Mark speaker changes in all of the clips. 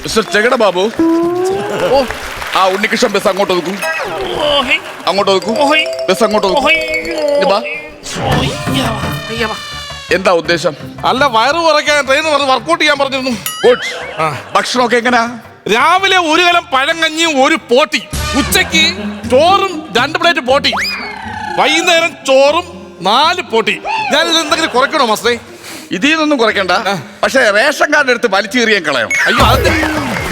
Speaker 1: Mister ചെകട Babu, ആ Unnikrishnan bus അങ്ങോട്ട് ഒതുക്കും, അങ്ങോട്ട് ഒതുക്കും, ബസ് അങ്ങോട്ട് ഒതുക്കും. എന്താ ഉദ്ദേശം?
Speaker 2: അല്ല, വയറ് കുറയ്ക്കാൻ ട്രെയിൻ വർക്കൗട്ട് ചെയ്യാൻ പറഞ്ഞിരുന്നു.
Speaker 1: ഗുഡ്. ഭക്ഷണമൊക്കെ എങ്ങനെയാ?
Speaker 2: രാവിലെ ഒരു കലം പഴങ്കഞ്ഞിയും ഒരു പോട്ടി, ഉച്ചയ്ക്ക് ചോറും 2 പ്ലേറ്റ് പോട്ടി, വൈകുന്നേരം ചോറും 4 പോട്ടി. ഞാൻ ഇതിൽ എന്തെങ്കിലും കുറയ്ക്കണോ മാസ്റ്റേ?
Speaker 1: ഇതിൽ നിന്നൊന്നും കുറയ്ക്കണ്ട, പക്ഷെ റേഷൻ കാർഡ് എടുത്ത് വലിച്ചെറിയാൻ കളയാം.
Speaker 2: അയ്യോ, അത്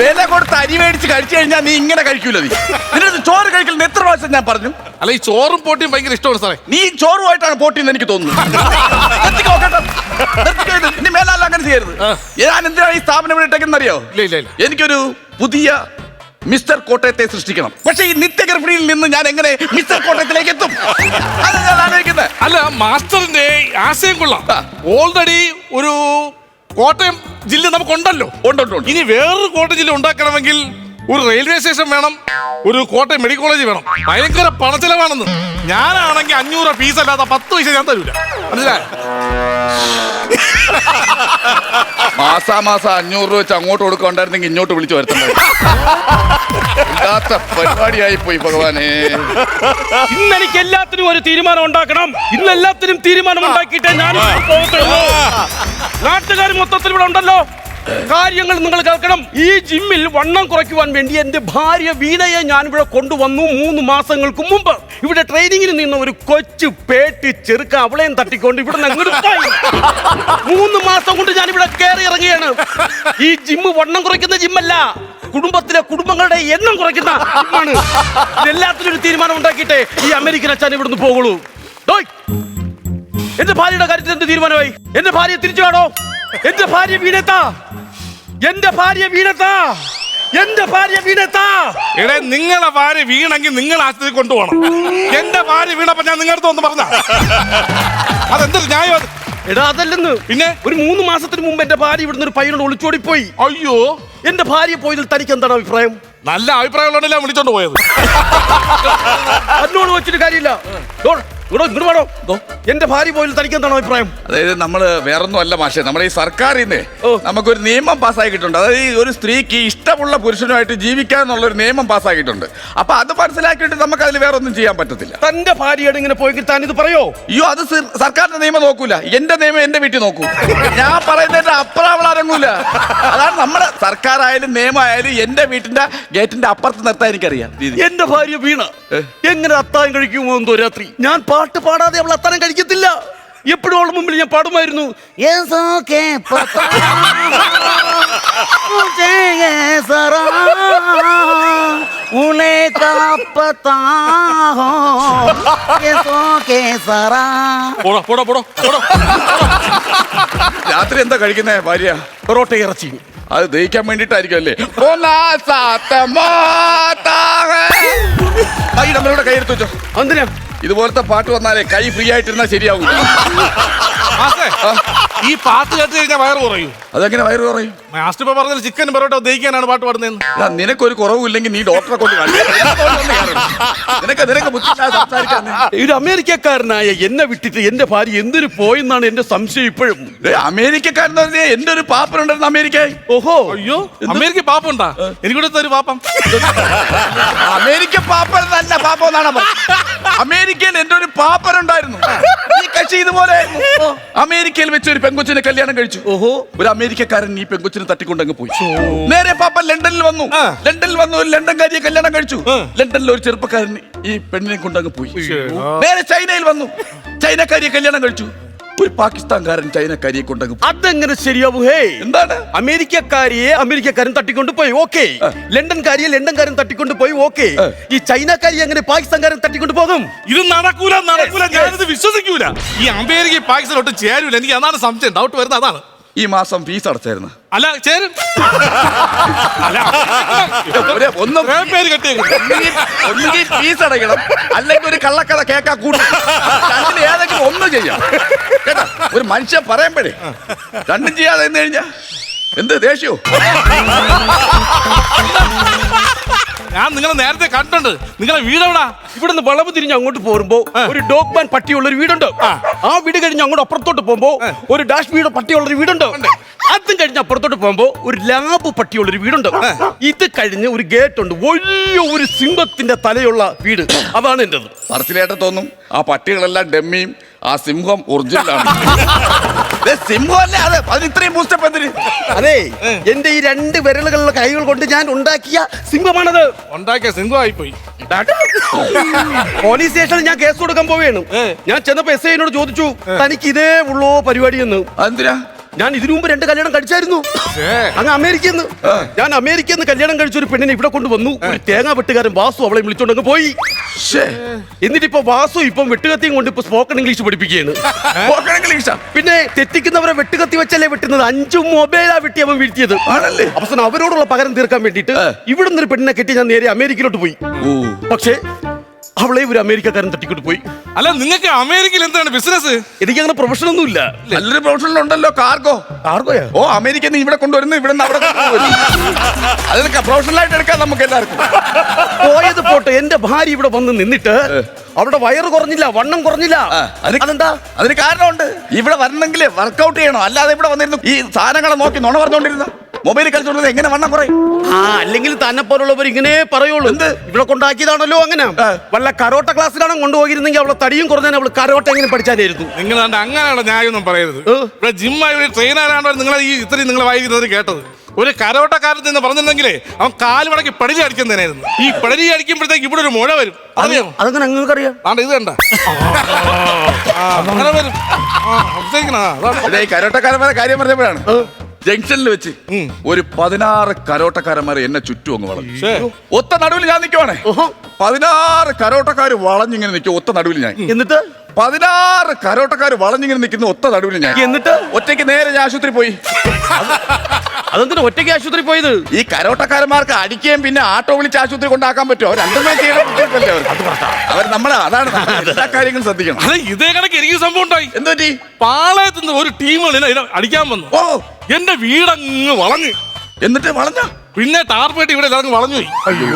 Speaker 1: വില കൊടുത്ത് അരി മേടിച്ച് കഴിച്ചു കഴിഞ്ഞാൽ നീ ഇങ്ങനെ കഴിക്കൂല. നീ നിന്റെ ചോറ് കഴിക്കൽ എത്ര പ്രാവശ്യം ഞാൻ പറഞ്ഞു?
Speaker 2: അല്ല, ഈ ചോറും പോട്ടിയും ഭയങ്കര ഇഷ്ടമാണ് സാറേ.
Speaker 1: നീ ചോറുമായിട്ടാണ് പോട്ടിന്ന് എനിക്ക് തോന്നുന്നു. ഇനി മേലല്ല അങ്ങനെ ചെയ്യരുത്. ഞാൻ എന്തിനാണ് ഈ സ്ഥാപനം ഇവിടെ ഇട്ടേക്കെന്നറിയോ? എനിക്കൊരു പുതിയ മിസ്റ്റർ കോട്ടയത്തെ സൃഷ്ടിക്കണം. പക്ഷെ ഈ നിത്യഗർഭിണിയിൽ നിന്ന് ഞാൻ എങ്ങനെ മിസ്റ്റർ കോട്ടയത്തിലേക്ക് എത്തും? അത് ഞാൻ ആലോചിക്കുന്നത്.
Speaker 2: അല്ല, മാസ്റ്ററിന്റെ ആശയം കൊള്ളാം. ഓൾറെഡി ഒരു കോട്ടയം ജില്ല നമുക്കുണ്ടല്ലോ.
Speaker 1: ഉണ്ട്.
Speaker 2: ഇനി വേറൊരു കോട്ടയം ജില്ല ഉണ്ടാക്കണമെങ്കിൽ ഒരു റെയിൽവേ സ്റ്റേഷൻ വേണം, ഒരു കോട്ടയം മെഡിക്കൽ കോളേജ് വേണം. ഭയങ്കര പണച്ചെലവാണെന്ന്. ഞാനാണെങ്കിൽ 500 ഫീസ് അല്ലാതെ 10 പൈസ ഞാൻ തരൂല. മനസ്സിലായോ?
Speaker 1: മാസാമാസം 500 രൂപ വെച്ച് അങ്ങോട്ട് കൊടുക്കണ്ടായിരുന്നെങ്കിൽ ഇങ്ങോട്ട് വിളിച്ചു വരുത്തണ്ടാത്ത പരിപാടിയായി പോയി ഭഗവാനെ.
Speaker 3: ഇന്ന് എനിക്ക് എല്ലാത്തിനും ഒരു തീരുമാനം ഉണ്ടാക്കണം. ഇന്ന് എല്ലാത്തിനും തീരുമാനം ഉണ്ടാക്കിയിട്ടേ ഞാൻ പോകത്തുള്ളൂ. നാട്ടുകാർ മൊത്തത്തിൽ ഇവിടെ ഉണ്ടല്ലോ. കാര്യങ്ങൾ നിങ്ങൾ കേൾക്കണം. ഈ ജിമ്മിൽ വണ്ണം കുറയ്ക്കുവാൻ വേണ്ടി എന്റെ ഭാര്യ വീണയെ ഞാൻ ഇവിടെ കൊണ്ടുവന്നു 3 മാസങ്ങൾക്ക് മുമ്പ്. ഇവിടെ ട്രെയിനിങ്ങിന് നിന്ന ഒരു കൊച്ചു പേട്ടി ചെറുക്ക അവളെയും തട്ടിക്കൊണ്ട് ഇവിടെ 3 മാസം കൊണ്ട് ഞാൻ ഇവിടെ കയറി ഇറങ്ങിയാണ്. ഈ ജിമ്മ് വണ്ണം കുറയ്ക്കുന്ന ജിമ്മല്ല, കുടുംബങ്ങളുടെ എണ്ണം കുറയ്ക്കുന്ന ജിമ്മാണ്. എല്ലാത്തിനും ഒരു തീരുമാനം ഉണ്ടാക്കിയിട്ടേ ഈ അമേരിക്കൻ അച്ഛൻ ഇവിടുന്ന് പോകുള്ളൂ. എന്റെ ഭാര്യയുടെ കാര്യത്തിൽ എന്ത് തീരുമാനമായി? എന്റെ ഭാര്യ തിരിച്ചു കാണോ? എന്റെ ഭാര്യ വീണത്താ, എന്റെ ഭാര്യ വീണത്താ, എന്റെ ഭാര്യ വീണത്താ.
Speaker 2: എടേ, നിങ്ങളെ ഭാര്യ വീണെങ്കിൽ നിങ്ങൾ ആശുപത്രി കൊണ്ടുപോകണം. എന്റെ ഭാര്യ വീണപ്പോ ഞാൻ നിങ്ങളുടെ അടുത്ത് ഒന്ന് പറഞ്ഞ അതെന്തൊരു ന്യായം?
Speaker 3: എടാ, അതല്ലെന്ന്. പിന്നെ ഒരു 3 മാസത്തിന് മുമ്പ് എന്റെ ഭാര്യ ഇവിടുന്ന് ഒരു പയ്യനോട് ഒളിച്ചോടിപ്പോയി.
Speaker 2: അയ്യോ,
Speaker 3: എന്റെ ഭാര്യ പോയതിൽ തനിക്ക് എന്താണ് അഭിപ്രായം?
Speaker 2: നല്ല അഭിപ്രായമുള്ളതല്ല വിളിച്ചോണ്ട് പോയത്.
Speaker 3: എന്നോട് വെച്ചിട്ട് കാര്യമില്ല. ഇങ്ങോട്ട് വേണോ? എന്റെ ഭാര്യ പോയതിൽ തനിക്ക് എന്താണ് അഭിപ്രായം?
Speaker 1: അതായത് നമ്മള് വേറൊന്നും അല്ല മാഷെ, നമ്മുടെ ഈ സർക്കാരിന്ന് നമുക്കൊരു നിയമം പാസ്സാക്കിയിട്ടുണ്ട്. അതായത് ഒരു സ്ത്രീക്ക് ഇഷ്ടമുള്ള പുരുഷനുമായിട്ട് ജീവിക്കാന്നുള്ള ഒരു നിയമം പാസ്സാക്കിയിട്ടുണ്ട്. അപ്പൊ അത് മനസ്സിലാക്കിയിട്ട് നമുക്ക് അതിൽ വേറെ ഒന്നും ചെയ്യാൻ പറ്റത്തില്ല.
Speaker 3: തന്റെ ഭാര്യയുടെ ഇങ്ങനെ പോയെങ്കിൽ താൻ ഇത് പറയോ?
Speaker 1: അയ്യോ, അത് സർക്കാരിന്റെ നിയമം നോക്കൂല, എന്റെ നിയമം എന്റെ വീട്ടിൽ നോക്കൂ. ഞാൻ പറയുന്നതിന്റെ അപ്പുറം അവൾ അടങ്ങൂല. അതാണ് നമ്മുടെ സർക്കാരായാലും നിയമമായാലും എന്റെ വീട്ടിന്റെ ഗേറ്റിന്റെ അപ്പുറത്ത് നിർത്താൻ എനിക്കറിയാം.
Speaker 3: എന്റെ ഭാര്യ വീണ എങ്ങനെ അത്താഴം കഴിക്കുമോ എന്തോ രാത്രി. ഞാൻ പാട്ട് പാടാതെ അവൾ അത്താഴം കഴിക്കത്തില്ല. എപ്പോഴും അവളുടെ മുമ്പിൽ ഞാൻ പാടുമായിരുന്നു.
Speaker 1: രാത്രി എന്താ കഴിക്കുന്നേ ഭാര്യ?
Speaker 3: പൊറോട്ട ഇറച്ചി.
Speaker 1: അത് ദഹിക്കാൻ വേണ്ടിട്ടായിരിക്കും അല്ലേ? നമ്മളിവിടെ കൈയെടുത്ത് വെച്ചോ.
Speaker 3: എന്തിനാ?
Speaker 1: ഇതുപോലത്തെ പാട്ട് വന്നാലേ കൈ ഫ്രീ ആയിട്ടിരുന്നാൽ ശരിയാവും.
Speaker 2: ഈ പാട്ട് കേട്ട് കഴിഞ്ഞാൽ വയറ് കുറയും.
Speaker 1: അതെങ്ങനെ വയറ് കുറയും?
Speaker 2: മാസ്റ്റർ ഇപ്പൊ പറഞ്ഞാൽ ചിക്കൻ പൊറോട്ട ദഹിക്കാനാണ് പാട്ട് പാടുന്നത്.
Speaker 1: നിനക്കൊരു കുറവില്ലെങ്കിൽ നീ ഡോക്ടറെ കൊണ്ട്
Speaker 3: ഒരു അമേരിക്കക്കാരനായ എന്നെ വിട്ടിട്ട് എന്റെ ഭാര്യ എന്തിനു പോയെന്നാണ് എന്റെ സംശയം ഇപ്പോഴും.
Speaker 1: അമേരിക്കക്കാരൻ എന്റെ ഒരു പാപ്പനുണ്ടായിരുന്നു അമേരിക്ക.
Speaker 3: ഓഹോ,
Speaker 2: അയ്യോ, അമേരിക്ക പാപ്പുണ്ടാ? എനിക്കൂടെ ഒരു പാപ്പം.
Speaker 1: അമേരിക്ക പാപ്പനല്ല, പാപ്പം എന്നാണ്. അമേരിക്കയിൽ എന്റെ ഒരു പാപ്പനുണ്ടായിരുന്നു. ഈ കക്ഷി ഇതുപോലെ അമേരിക്കയിൽ വെച്ച് ഒരു പെങ്കൊച്ചിനെ കല്യാണം കഴിച്ചു.
Speaker 3: ഓഹോ,
Speaker 1: ഒരു അമേരിക്കക്കാരൻ ഈ പെങ്കൊച്ചിനെ തട്ടിക്കൊണ്ടങ്ങ് പോയി. നേരെ പാപ്പൻ ലണ്ടനിൽ വന്നു. ഒരു ലണ്ടൻകാരിയെ കല്യാണം കഴിച്ചു. ലണ്ടനിൽ ഒരു ചെറുപ്പക്കാരൻ ഈ പെണ്ണിനെ കൊണ്ടങ്ങ് പോയി. നേരെ ചൈനയിൽ വന്നു. ചൈനക്കാരിയെ കല്യാണം കഴിച്ചു. ഒരു പാകിസ്ഥാൻകാരൻ ചൈനക്കാരിയെ കൊണ്ടങ്ങ്.
Speaker 3: അതെങ്ങനെ ശരിയാവും? ഹേ,
Speaker 1: എന്താണ്?
Speaker 3: അമേരിക്കക്കാരൻ തട്ടിക്കൊണ്ട് പോയി, ഓക്കെ. ലണ്ടൻകാരൻ തട്ടിക്കൊണ്ട് പോയി, ഓക്കെ. ഈ ചൈനക്കാരി എങ്ങനെ പാകിസ്ഥാൻകാരൻ തട്ടിക്കൊണ്ട് പോകും?
Speaker 2: ഇത് നടക്കൂല. ഞാനിത് വിശ്വസിക്കൂല. ഈ അമേരിക്ക പാകിസ്ഥാനോട്ട് ചേരൂല. എനിക്ക് അതാണ് സംശയം, ഡൗട്ട് വരുന്നത് അതാണ്.
Speaker 1: ഈ മാസം ഫീസ് അടച്ചായിരുന്നു?
Speaker 2: അല്ല, ചേരും.
Speaker 1: ഒന്നുകിൽ ഫീസ് അടയ്ക്കണം, അല്ലെങ്കിൽ ഒരു കള്ളക്കഥ കേൾക്കാൻ കൂട്ടും. ഏതെങ്കിലും ഒന്നും ചെയ്യാം കേട്ടാ. ഒരു മനുഷ്യൻ പറയുമ്പോഴേ രണ്ടും ചെയ്യാതെ കഴിഞ്ഞാ എന്ത് ദേഷ്യോ?
Speaker 2: ഞാൻ നിങ്ങളെ നേരത്തെ കണ്ടിട്ടുണ്ട്. നിങ്ങളെ വീടെവിടാ?
Speaker 3: ഇവിടുന്ന് വളവ് തിരിഞ്ഞ് അങ്ങോട്ട് പോരുമ്പോ ഒരു ഡോഗ്മാൻ പട്ടിയുള്ള ഒരു വീടുണ്ട്. ആ വീട് കഴിഞ്ഞ് അങ്ങോട്ട് അപ്പുറത്തോട്ട് പോകുമ്പോ ഒരു ഡാഷ് വീട് പട്ടിയുള്ള ഒരു വീടുണ്ട്. അതും കഴിഞ്ഞ് അപ്പുറത്തോട്ട് പോകുമ്പോ ഒരു ലാബ് പട്ടിയുള്ള ഒരു വീടുണ്ട്. ഇത് കഴിഞ്ഞ് ഒരു ഗേറ്റ് ഉണ്ട്, വലിയ ഒരു സിംഹത്തിന്റെ തലയുള്ള വീട്. അതാണ് എന്റേത്.
Speaker 1: പറച്ചിലേട്ട തോന്നും ആ പട്ടികളെല്ലാം ഡെമ്മിയും ആ സിംഹം ഒറിജിനലാണ്. സിംഹം അല്ലേ അത്? അതിന് ഇത്രയും ബൂസ്റ്റപ്പ് എന്തിന്?
Speaker 3: അതെ, എന്റെ ഈ 2 വിരലുകളുടെ കൈകൾ കൊണ്ട് ഞാൻ ഉണ്ടാക്കിയ സിംഹമാണത്.
Speaker 2: ഉണ്ടാക്കിയ സിംഹമായി പോയി.
Speaker 3: പോലീസ് സ്റ്റേഷനിൽ ഞാൻ കേസ് കൊടുക്കാൻ പോവുകയാണ്. ഞാൻ ചെന്നപ്പോ എസ് ഐനോട് ചോദിച്ചു, തനിക്ക് ഇതേ ഉള്ളോ പരിപാടി എന്ന്.
Speaker 1: അതെന്തിനാ?
Speaker 3: ഞാൻ ഇതിനു മുമ്പ് 2 കല്യാണം കഴിച്ചായിരുന്നു. അങ്ങ് അമേരിക്കയിൽ നിന്ന്. ഞാൻ അമേരിക്കയിൽ നിന്ന് കല്യാണം കഴിച്ച ഒരു പെണ്ണിനെ ഇവിടെ കൊണ്ടുവന്നു. ഒരു തേങ്ങാ വെട്ടുകാരൻ വാസു അവളെ വിളിച്ചോണ്ടങ്ങ് പോയി. എന്നിട്ടിപ്പോ വാസു ഇപ്പം വെട്ടുകത്തിയും കൊണ്ട് ഇപ്പൊ സ്പോക്കൺ ഇംഗ്ലീഷ് പഠിപ്പിക്കുകയാണ്. പിന്നെ തെറ്റിക്കുന്നവരെ വെട്ടുകത്തി വെച്ചല്ലേ വെട്ടുന്നത്. 5 മൊബൈലാ വെട്ടി അവൻ വീഴ്ത്തിയത്. അവസാനം അവരോടുള്ള പകരം തീർക്കാൻ വേണ്ടിയിട്ട് ഇവിടുന്ന് ഒരു പെണ്ണിനെ കെട്ടി ഞാൻ നേരെ അമേരിക്കയിലോട്ട് പോയി. പക്ഷേ അവളെ ഒരു അമേരിക്കക്കാരൻ തട്ടിക്കൊണ്ട് പോയി.
Speaker 2: അല്ല, നിങ്ങൾക്ക് അമേരിക്കയിൽ എന്താണ് ബിസിനസ്?
Speaker 3: എനിക്ക് അങ്ങനെ പ്രൊഫഷൻ ഒന്നും ഇല്ല.
Speaker 1: നല്ലൊരു പ്രൊഫഷണൽ ഉണ്ടല്ലോ, കാർഗോ.
Speaker 3: കാർഗോയാ?
Speaker 1: ഓ, അമേരിക്കയിൽ നിന്ന് ഇവിടെ കൊണ്ടുവരുന്നു, ഇവിടെ നിന്ന് അവിടെ അതൊക്കെ പ്രൊഫഷണൽ ആയിട്ട് എടുക്കാം നമുക്ക് എല്ലാവർക്കും.
Speaker 3: പോയത് പോട്ടെ, എന്റെ ഭാര്യ ഇവിടെ വന്ന് നിന്നിട്ട് അവിടെ വയറ് കുറഞ്ഞില്ല, വണ്ണം കുറഞ്ഞില്ല. അതെന്താ?
Speaker 1: അതിന് കാരണമുണ്ട്. ഇവിടെ വരണമെങ്കിൽ വർക്കൗട്ട് ചെയ്യണം. അല്ലാതെ ഇവിടെ വന്നിരുന്നു ഈ സാധനങ്ങളെ നോക്കി നുണ പറഞ്ഞോണ്ടിരുന്ന മൊബൈൽ കളിച്ചോണ്ടത് എങ്ങനെ വണ്ണം കുറയും?
Speaker 3: അല്ലെങ്കിൽ തന്നെ പോലുള്ളവർ ഇങ്ങനെ പറയുള്ളൂ. എന്ത് ഇവിടെ കൊണ്ടാക്കിയതാണല്ലോ. അങ്ങനെ വല്ല കരോട്ട ക്ലാസ്സിലാണ് കൊണ്ടുപോയിരുന്നെങ്കിൽ അവളെ തടിയും കുറഞ്ഞാൽ അവള് കരോട്ട എങ്ങനെ പഠിച്ചാലായിരുന്നു.
Speaker 2: നിങ്ങൾ അങ്ങനെയുള്ള ന്യായമൊന്നും പറയരുത്. ഇവിടെ ജിമ്മായി ട്രെയിനറാണോ നിങ്ങളെ ഈ ഇത്രയും നിങ്ങളെ വായിക്കുന്നത് കേട്ടത്? ഒരു കരോട്ടക്കാരൻ എന്ന് പറഞ്ഞിട്ടുണ്ടെങ്കിലേ അവൻ കാല് മടക്കി പടിരി അടിക്കുന്നതിനായിരുന്നു. ഈ പടിരി അടിക്കുമ്പോഴത്തേക്ക് ഇവിടെ ഒരു മുഴ വരും. അറിയാമോ?
Speaker 3: അതെങ്ങനെ നിങ്ങൾക്കറിയാം?
Speaker 2: ഇത് കണ്ട അങ്ങനെ വരും.
Speaker 1: കരോട്ടക്കാരന്മാരെ കാര്യം പറഞ്ഞപ്പോഴാണ് ജംഗ്ഷനിൽ വെച്ച് ഒരു 16 കരോട്ടക്കാരന്മാരെ എന്നെ ചുറ്റും അങ്ങ് വളഞ്ഞു. ഒത്ത നടുവിൽ ഞാൻ നിൽക്കുവാണേ. 16 കരോട്ടക്കാര് വളഞ്ഞിങ്ങനെ നിൽക്കും ഒത്ത നടുവിൽ ഞാൻ.
Speaker 3: എന്നിട്ട്
Speaker 1: 16 കരോട്ടക്കാര് വളഞ്ഞിങ്ങനെ നിൽക്കുന്ന ഒത്ത നടുവിൽ ഞാൻ. എന്നിട്ട് ഒറ്റയ്ക്ക് നേരെ ഞാൻ ആശുപത്രി പോയി.
Speaker 3: അതെന്തിനാ ഒറ്റയ്ക്ക് ആശുപത്രി പോയത്?
Speaker 1: ഈ കരോട്ടക്കാരന്മാർക്ക് അടിക്കുകയും പിന്നെ ആട്ടോ വിളിച്ച് ആശുപത്രി കൊണ്ടാക്കാൻ പറ്റുമോ? രണ്ടുമേ അവർ നമ്മളെ അതാണ് എല്ലാ കാര്യങ്ങളും ശ്രദ്ധിക്കണം.
Speaker 2: അതെ, ഇതേ കണക്ക് എനിക്ക് സംഭവം ഉണ്ടായി.
Speaker 1: എന്തുപറ്റി?
Speaker 2: പാളയത്തുനിന്ന് ഒരു ടീം അടിക്കാൻ വന്നു.
Speaker 1: ഓ,
Speaker 2: എന്റെ വീടങ്ങ് വളഞ്ഞു.
Speaker 1: എന്നിട്ട് വളഞ്ഞ
Speaker 2: പിന്നെ ടാർപ്പേട്ട് ഇവിടെ എല്ലാവരും വളഞ്ഞു പോയി.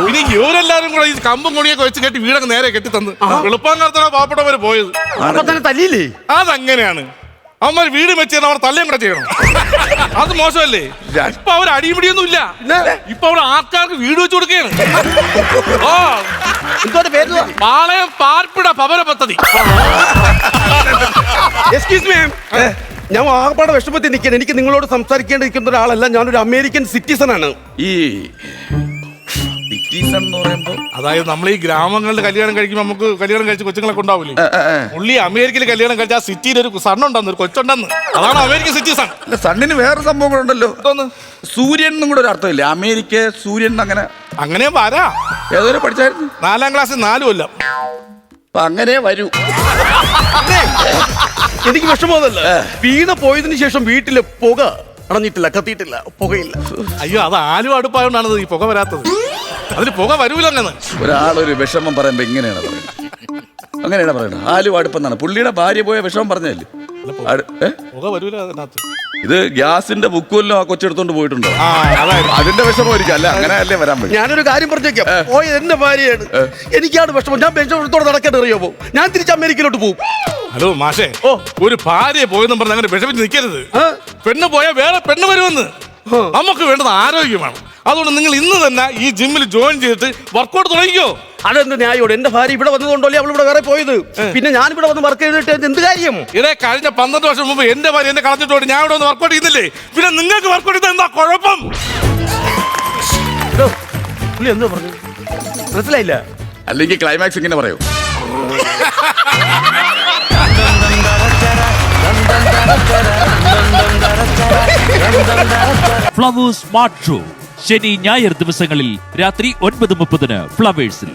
Speaker 2: ഇനി ഇവരെല്ലാരും കൂടെ ഈ കമ്പും കൊടിയൊക്കെ വെച്ച് കെട്ടി വീടങ്ങ് നേരെ കെട്ടി തന്ന് എളുപ്പകാലത്താണ് പാവപ്പെട്ടവര് പോയത്.
Speaker 3: തല്ലിയില്ലേ?
Speaker 2: അതങ്ങനെയാണ്. അവന്മാർ വീട് വെച്ച് അവർ തല്ലേം കൂടെ ചെയ്യണം. അത് മോശമല്ലേ? ഇപ്പൊ അവർ അടിപിടിയൊന്നും ഇല്ല. ഇപ്പൊ അവിടെ ആൾക്കാർക്ക് വീട് വെച്ച് കൊടുക്കുകയാണ്. ഓ, പാളയം പാർപ്പിട ഭവന പദ്ധതി.
Speaker 3: എക്സ്ക്യൂസ് മീ, ഞാൻ ആകപ്പാടെ വിഷമത്തിൽ നിൽക്കണം. എനിക്ക് നിങ്ങളോട് സംസാരിക്കേണ്ടിരിക്കുന്ന ഒരാളല്ല. ഞാനൊരു അമേരിക്കൻ സിറ്റിസൺ ആണ്.
Speaker 1: ഈ സിറ്റിസൺ എന്ന് പറയുമ്പോ
Speaker 2: അതായത് നമ്മൾ ഈ ഗ്രാമങ്ങളിൽ കല്യാണം കഴിക്കുമ്പോൾ നമുക്ക് കല്യാണം കഴിച്ച് കൊച്ചുങ്ങളൊക്കെ ഉണ്ടാവില്ലേ? പുള്ളി അമേരിക്കയിൽ കല്യാണം കഴിച്ച ആ സിറ്റിയിൽ ഒരു സണ്ണുണ്ടെന്ന്, ഒരു കൊച്ചുണ്ടെന്ന്. അതാണ് അമേരിക്കൻ സിറ്റിസൺ.
Speaker 1: അല്ല, സണ്ണിന് വേറെ സംഭവങ്ങളുണ്ടല്ലോ. സൂര്യൻ എന്നും കൂടെ ഒരു അർത്ഥമില്ല. അമേരിക്ക സൂര്യൻ
Speaker 2: അങ്ങനെ വരാ.
Speaker 1: ഏതൊരു പഠിച്ചായിരുന്നു?
Speaker 2: 4ാം ക്ലാസ്സിൽ 4 കൊല്ലം.
Speaker 1: അപ്പൊ അങ്ങനെ വരൂ.
Speaker 3: എനിക്ക് വിഷമമൊന്നുമല്ല. വീണ പോയതിനു ശേഷം വീട്ടിലെ പുക അടഞ്ഞിട്ടില്ല, കത്തിയിട്ടില്ല, പുകയില്ല.
Speaker 2: അയ്യോ, അത് ആലും അടുപ്പായോണ്ടാണ് ഈ പുക വരാത്തത്. അതിന് പുക വരൂല. അങ്ങനെ
Speaker 1: ഒരാളൊരു വിഷമം പറയുമ്പോ ഇങ്ങനെയാണ് പറയുന്നത്. അങ്ങനെയാണ് പറയുന്നത്. ആലും അടുപ്പെന്നാണ്. പുള്ളിയുടെ ഭാര്യ പോയ വിഷമം പറഞ്ഞല്ലേ.
Speaker 2: പുക വരൂല അതിനകത്ത്.
Speaker 1: ഇത് ഗ്യാസിന്റെ ബുക്കുമല്ലോ ആ കൊച്ചെടുത്തോണ്ട് പോയിട്ടുണ്ടോ? അതിന്റെ വിഷമമായിരിക്കും. അല്ല, അങ്ങനെ അല്ലേ വരാൻ പറ്റും.
Speaker 3: ഞാനൊരു കാര്യം പറഞ്ഞേക്കാം. പോയ എന്റെ ഭാര്യയാണ്. എനിക്കാണ് വിഷമം. ഞാൻ വിഷമത്തോടെ നടക്കാൻ അറിയാമോ? ഞാൻ തിരിച്ച് അമേരിക്കയിലോട്ട് പോകും.
Speaker 2: ഹലോ മാഷേ, ഒരു ഭാര്യ പോയെന്നും പറഞ്ഞ് അങ്ങനെ വിഷമിച്ച് നിൽക്കരുത്. പെണ്ണ് പോയാൽ വേറെ പെണ്ണ് വരുമെന്ന്. നമുക്ക് വേണ്ടത് ആരോഗ്യമാണ്. അതുകൊണ്ട് നിങ്ങൾ ഇന്ന് തന്നെ ഈ ജിമ്മിൽ ജോയിൻ ചെയ്തിട്ട് വർക്കൗട്ട് തുടങ്ങിക്കോ.
Speaker 3: അതെന്ത് ന്യായോട്? എന്റെ ഭാര്യ ഇവിടെ വന്നതുകൊണ്ടല്ലേ അവൾ ഇവിടെ വേറെ പോയത്. പിന്നെ ഞാൻ ഇവിടെ വന്ന് വർക്ക് ചെയ്തിട്ട് എന്ത് കാര്യം?
Speaker 2: ഇതേ കഴിഞ്ഞ 12 വർഷം മുമ്പ് എന്റെ ഭാര്യ എന്നെ കളഞ്ഞിട്ടോട് ഞാൻ ഇവിടെ വന്ന് വർക്കൗട്ട് ചെയ്യുന്നില്ലേ? പിന്നെ നിങ്ങൾക്ക് വർക്കൗട്ട് ചെയ്താൽ എന്താ കുഴപ്പം?
Speaker 3: എന്താ പറഞ്ഞു മനസ്സിലായില്ല?
Speaker 1: അല്ലെങ്കിൽ ക്ലൈമാക്സ് ഇങ്ങനെ പറയൂ.
Speaker 4: ഫ്ലവേഴ്സ് സ്മാർട്ട് ഷോ ശനി ഞായർ ദിവസങ്ങളിൽ രാത്രി 9:30 ഫ്ലവേഴ്സിൽ.